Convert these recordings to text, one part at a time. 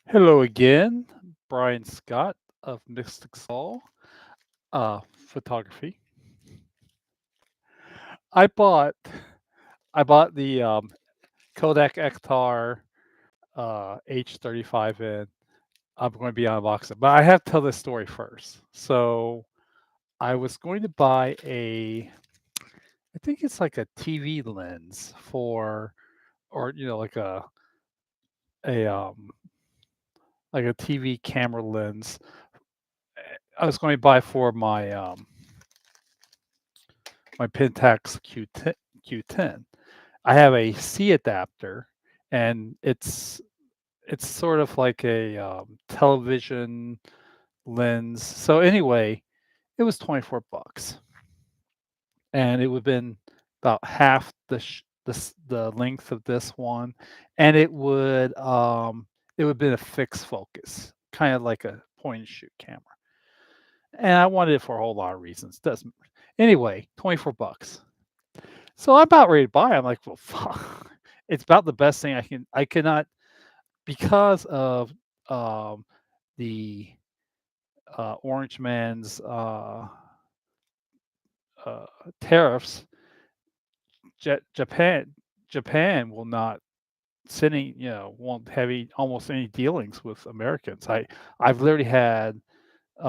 Hello again, Brian Scott of Mystic Soul Photography. I bought I bought the Kodak Ektar H35N. I'm going to be unboxing, but I have to tell this story first. So I was going to buy I think it's like a TV lens for, or a like a TV camera lens. I was going to buy for my Pentax Q10. I have a C adapter, and it's sort of like a television lens. So anyway, it was 24 bucks, and it would have been about half the length of this one, and it would have been a fixed focus, kind of like a point and shoot camera. And I wanted it for a whole lot of reasons. Doesn't anyway, 24 bucks. So I'm about ready to buy it. I'm like, well, fuck. It's about the best thing I cannot, because of um, the Orange Man's uh, tariffs. Japan will not send any, won't have almost any dealings with Americans. I've literally had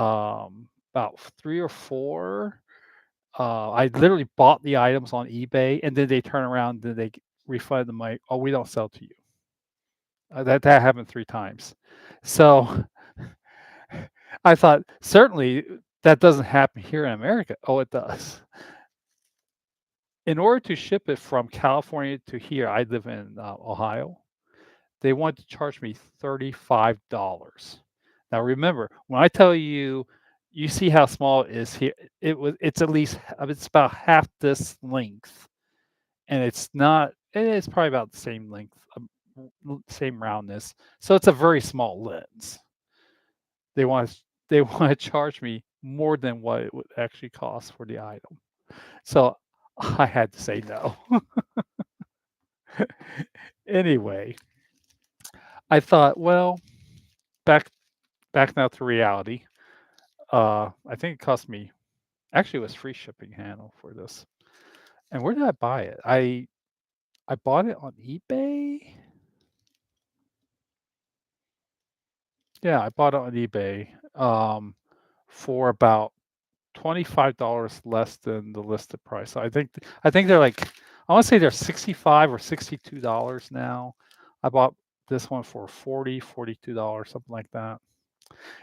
about three or four. I literally bought the items on eBay, and then they turn around and they refund them like, oh, we don't sell to you. That happened 3 times. So, I thought, certainly, that doesn't happen here in America. Oh, it does. In order to ship it from California to here, I live in, Ohio, they want to charge me $35. Now, remember, when I tell you, you see how small it is here, it's at least it's about half this length, and it's probably about the same length, same roundness, so it's a very small lens. They want they wanna charge me more than what it would actually cost for the item. So, I had to say no. Anyway, I thought, well, back now to reality. I think it cost me, actually, it was free shipping handle for this. And where did I buy it? I bought it on eBay? Yeah, I bought it on eBay, for about $25 less than the listed price. So I think they're like, I wanna say they're 65 or $62 now. I bought this one for 40, $42, something like that.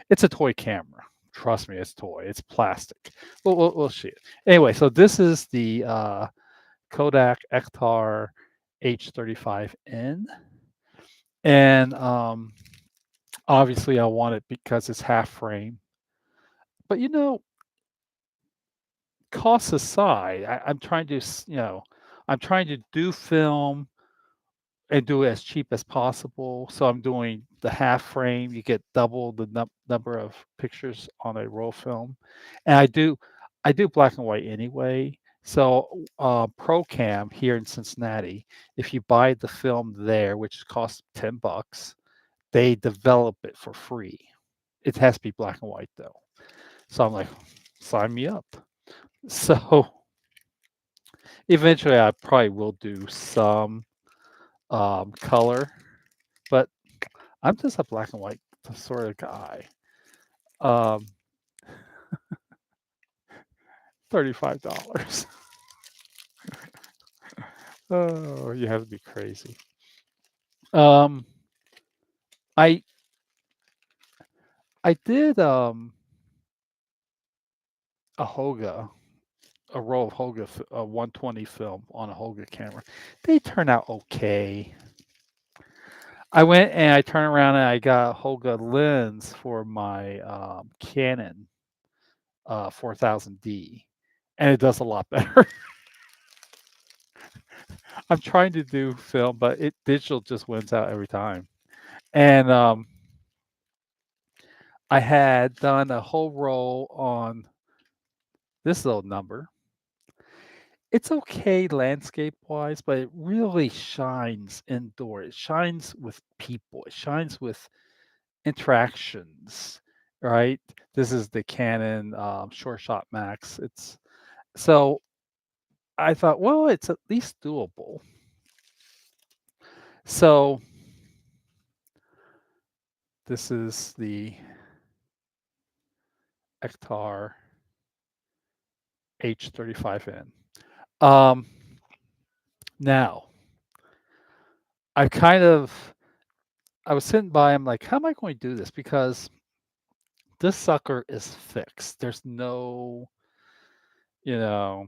It's a toy camera. Trust me, it's toy. It's plastic. We'll see it. Anyway, so this is the Kodak Ektar H35N, and obviously I want it because it's half frame. But costs aside, I'm trying to, I'm trying to do film and do it as cheap as possible. So I'm doing the half frame. You get double the number of pictures on a roll film, and I do black and white anyway. So ProCam here in Cincinnati, if you buy the film there, which costs $10, they develop it for free. It has to be black and white though. So I'm like, sign me up. So eventually, I probably will do some color, but I'm just a black and white sort of guy. Um, $35. Oh, you have to be crazy. Um, I I did a Hoga, a roll of Hoga, a 120 film on a Hoga camera. They turn out okay. I went and I turned around and I got a Hoga lens for my Canon 4000D, and it does a lot better. I'm trying to do film, but it digital just wins out every time. And I had done a whole roll on this little number. It's okay landscape wise, but it really shines indoor. It shines with people. It shines with interactions, right? This is the Canon, Short Shot Max. It's so I thought, well, it's at least doable. So this is the Ektar H35N. Um, now I kind of I was sitting by. I'm like, how am I going to do this? Because this sucker is fixed. There's no, you know,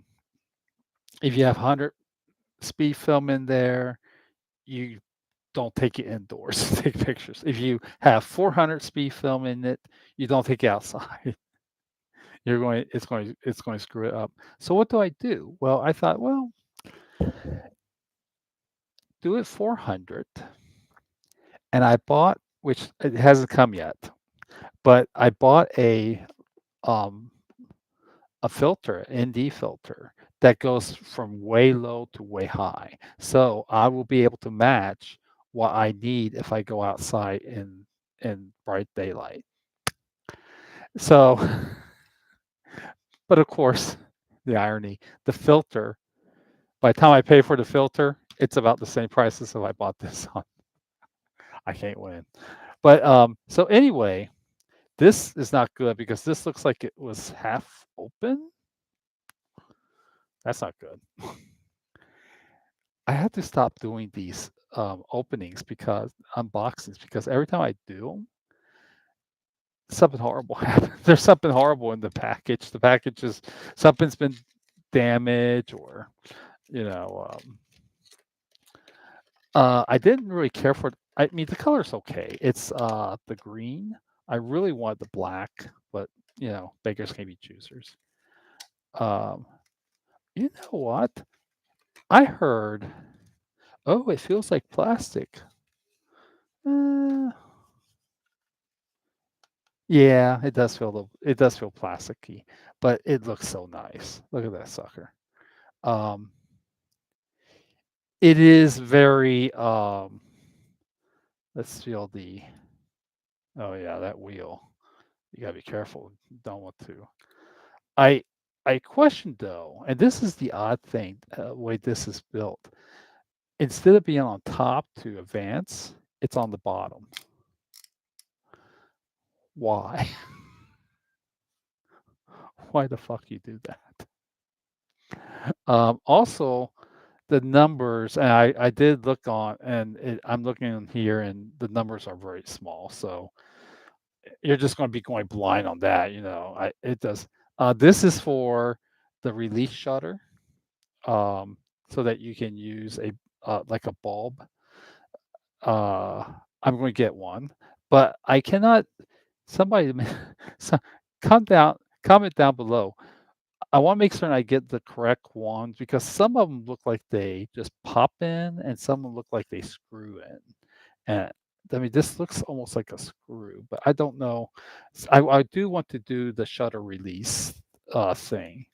if you have 100 speed film in there, you don't take it indoors to take pictures. If you have 400 speed film in it, you don't take it outside. It's going to screw it up. So what do I do? Well, I thought, well, do it 400, and I bought, which it hasn't come yet, but I bought um a filter, ND filter that goes from way low to way high. So I will be able to match what I need if I go outside in bright daylight. So, but of course, the irony, the filter, by the time I pay for the filter, it's about the same price as if I bought this on. I can't win. But so anyway, this is not good because this looks like it was half open. That's not good. I had to stop doing these openings because unboxings because every time I do 'em, something horrible happens. There's something horrible in the package. The package is something's been damaged or you know. I didn't really care for. I mean, the color's okay. It's the green. I really wanted the black, but beggars can't be choosers. Um, you know what? I heard. Oh, it feels like plastic. Uh, yeah, it does feel plasticky, but it looks so nice. Look at that sucker. Um, it is very. Let's feel the. Oh yeah, that wheel. You gotta be careful. Don't want to. I I questioned though, and this is the odd thing, way this is built. Instead of being on top to advance, it's on the bottom. Why? Why the fuck you do that? Also, the numbers, and I did look on, and I'm looking in here, and the numbers are very small. So you're just going to be going blind on that. It does. This is for the release shutter, so that you can use a like a bulb. Uh, I'm going to get one, but I cannot. Somebody, so, comment down below. I want to make certain I get the correct ones because some of them look like they just pop in, and some of them look like they screw in. And I mean, this looks almost like a screw, but I don't know. I do want to do the shutter release thing.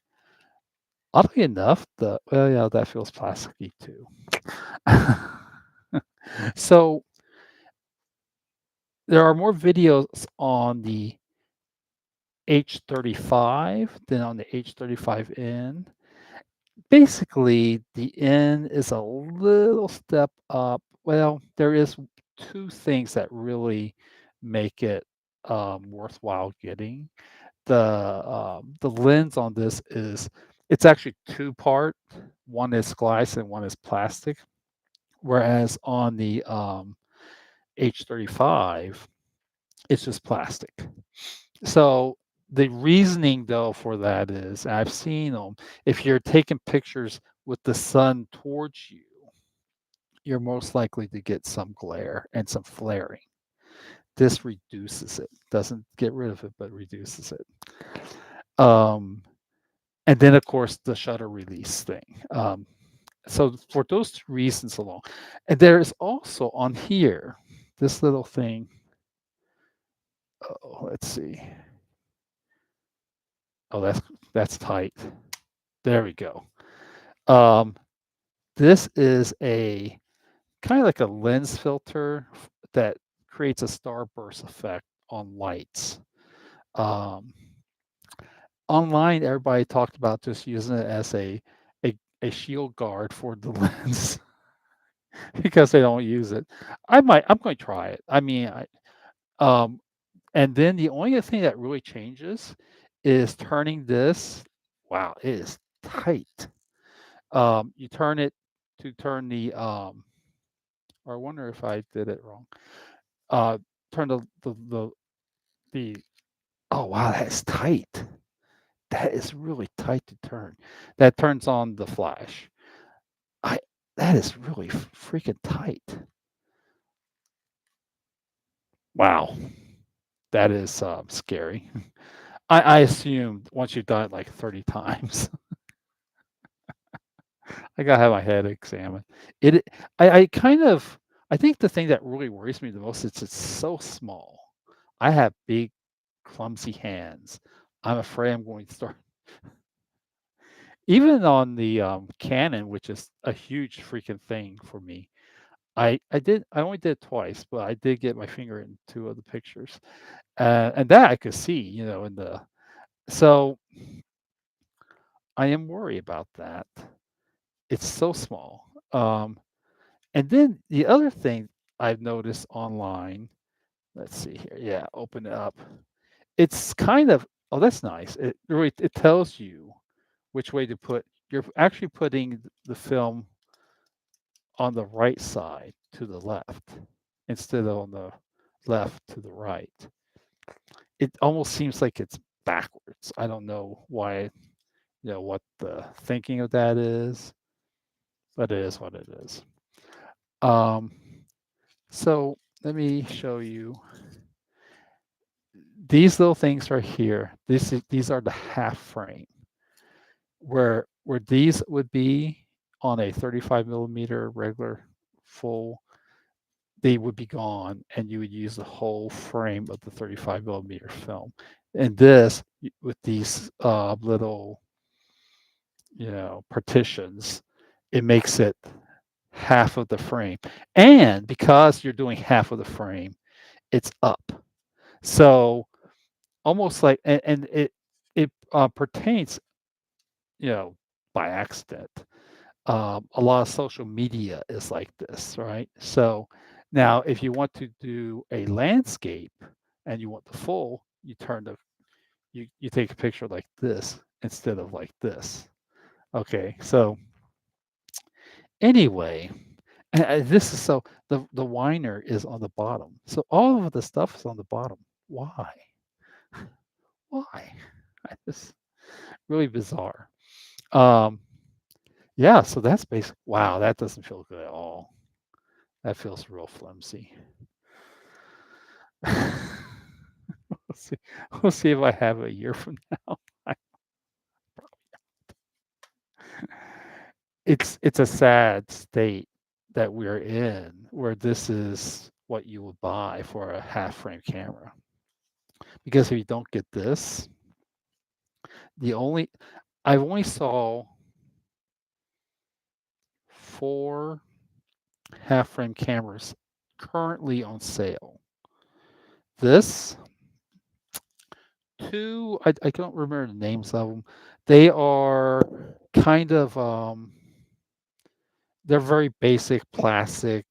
Oddly enough, well, yeah, that feels plasticky too. So there are more videos on the H35 than on the H35N. Basically, the N is a little step up. Well, there is two things that really make it worthwhile getting. The lens on this it's actually two part. One is glass and one is plastic. Whereas on the H35, it's just plastic. So the reasoning though for that is, and I've seen them, if you're taking pictures with the sun towards you, you're most likely to get some glare and some flaring. This reduces it, doesn't get rid of it, but reduces it. Um, and then of course the shutter release thing. So for those two reasons alone, and there is also on here this little thing. Oh, let's see. Oh, that's tight. There we go. Um, this is a kind of like a lens filter that creates a starburst effect on lights. Um, Online, everybody talked about just using it as a shield guard for the lens because they don't use it. I'm going to try it. I mean, um, and then the only thing that really changes is turning this. Wow, it is tight. You turn it to turn the or I wonder if I did it wrong. Uh, Turn the oh wow, that's tight. That is really tight to turn. That turns on the flash. I That is really freaking tight. Wow, that is scary. I assumed once you've done it like 30 times, I gotta have my head examined. It I kind of I think the thing that really worries me the most is it's so small. I have big, clumsy hands. I'm afraid I'm going to start even on the Canon, which is a huge freaking thing for me. I only did it twice, but I did get my finger in two of the pictures, and that I could see, in the so I am worried about that. It's so small. And then the other thing I've noticed online, let's see here. Yeah, open it up. It's kind of oh, that's nice. It tells you which way to put. You're actually putting the film on the right side to the left instead of on the left to the right. It almost seems like it's backwards. I don't know why, what the thinking of that is, but it is what it is. Um, so let me show you these little things right here. These are the half frame where these would be on a 35 millimeter regular full, they would be gone and you would use the whole frame of the 35 millimeter film. And this with these little, partitions, it makes it half of the frame. And because you're doing half of the frame, it's up. So almost like, and it pertains, you know, by accident. A lot of social media is like this, right? So now, if you want to do a landscape and you want the full, you take a picture like this instead of like this. Okay, so anyway, this is so the whiner is on the bottom, so all of the stuff is on the bottom. Why? Why? It's really bizarre. Um, yeah, so that's basic. Wow, that doesn't feel good at all. That feels real flimsy. We'll see. We'll see if I have a year from now. I- it's a sad state that we're in, where this is what you would buy for a half frame camera. Because if you don't get this, the only I've only saw 4 half frame cameras currently on sale. This, 2, I don't remember the names of them. They are kind of, they're very basic, plastic,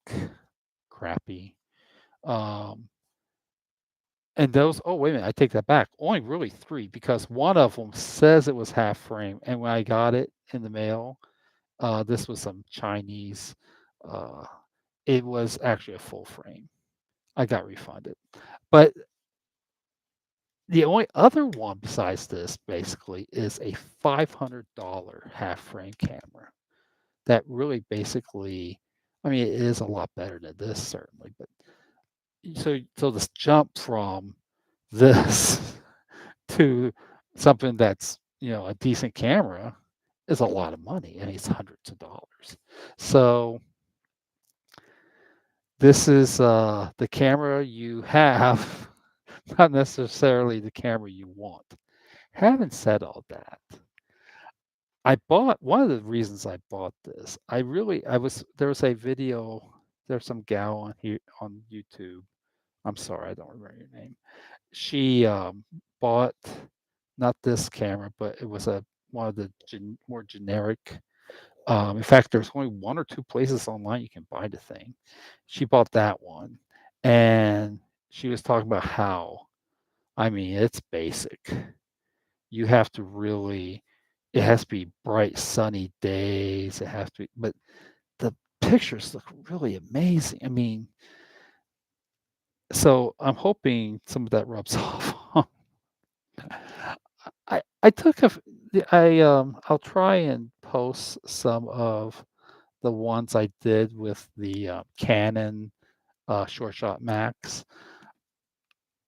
crappy. Um, and those oh, wait a minute, I take that back. Only really 3 because one of them says it was half frame, and when I got it in the mail, this was some Chinese, uh, it was actually a full frame. I got refunded. But the only other one besides this basically is a $500 half frame camera that really basically, I mean, it is a lot better than this certainly, but so this jump from this to something that's, a decent camera is a lot of money. I mean, it's hundreds of dollars. So this is the camera you have, not necessarily the camera you want. Having said all that, I bought one of the reasons I bought this. I was there was a video. There's some gal on here on YouTube. I'm sorry, I don't remember your name. She, bought not this camera, but it was a one of the more generic. In fact, there's only 1 or 2 places online you can buy the thing. She bought that one, and she was talking about how, I mean, it's basic. You have to really it has to be bright, sunny days, it has to be but the pictures look really amazing. I mean, so I'm hoping some of that rubs off. I took a f the I'll try and post some of the ones I did with the, Canon, Short Shot Max.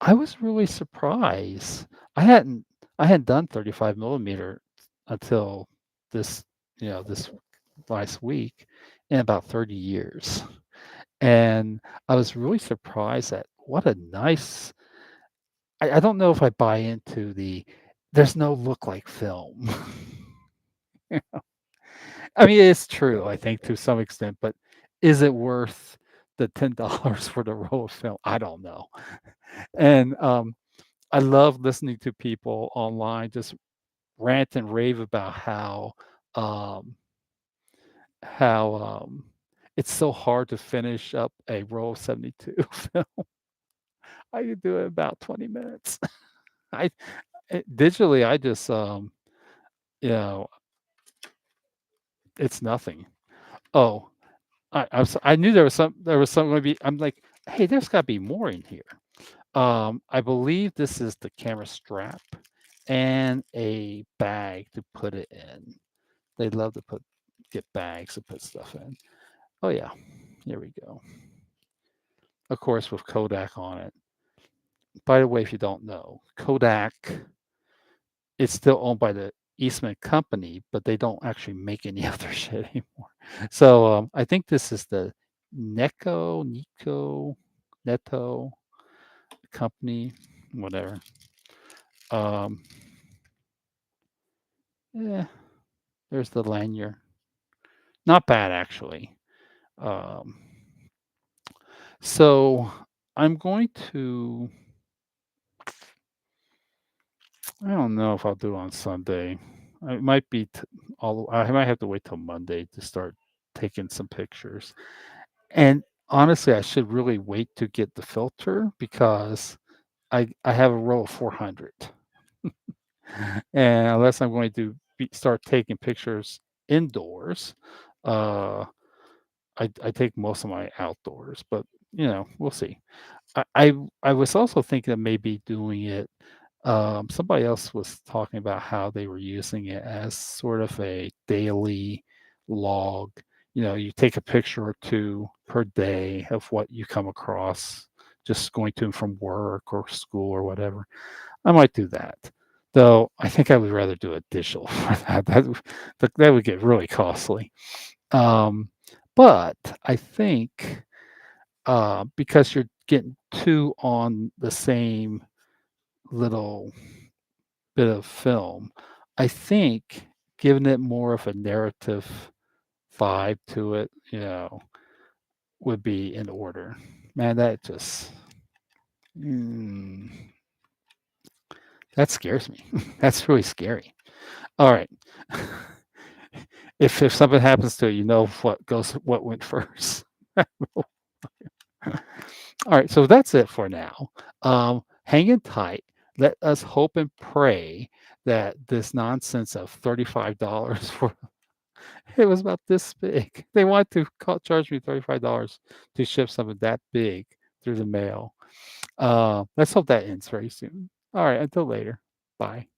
I was really surprised. I hadn't I hadn't done 35 millimeter until this, this last week in about 30 years. And I was really surprised at what a nice I don't know if I buy into there's no look like film. I mean, it's true, I think, to some extent, but is it worth the $10 for the roll of film? I don't know. And, I love listening to people online just rant and rave about um how, it's so hard to finish up a roll of 72 film. I could do it in about 20 minutes. I digitally, I just, you know, it's nothing. Oh, I knew there was some gonna be I'm like, "Hey, there's gotta be more in here." I believe this is the camera strap and a bag to put it in. They love to get bags to put stuff in. Oh, yeah, here we go. Of course, with Kodak on it. By the way, if you don't know, Kodak is still owned by the Eastman Company, but they don't actually make any of their shit anymore. So, I think this is the Neto company, whatever. Um, yeah, there's the lanyard. Not bad, actually. Um, so I'm going to, I don't know if I'll do it on Sunday. It might be, I might have to wait till Monday to start taking some pictures. And honestly, I should really wait to get the filter because I have a roll of 400. And unless I'm going to start taking pictures indoors, uh, I take most of my outdoors, but we'll see. I was also thinking of maybe doing it. Somebody else was talking about how they were using it as sort of a daily log. You take a picture or two per day of what you come across, just going to and from work or school or whatever. I might do that. Though I think I would rather do a digital for that. That would get really costly. Um, but I think because you're getting two on the same little bit of film, I think giving it more of a narrative vibe to it, would be in order. Man, mm, that scares me. That's really scary. All right. If something happens to it, you know what went first. All right, so that's it for now. Hang in tight. Let us hope and pray that this nonsense of $35 for it was about this big. They want to charge me $35 to ship something that big through the mail. Let's hope that ends very soon. All right, until later. Bye.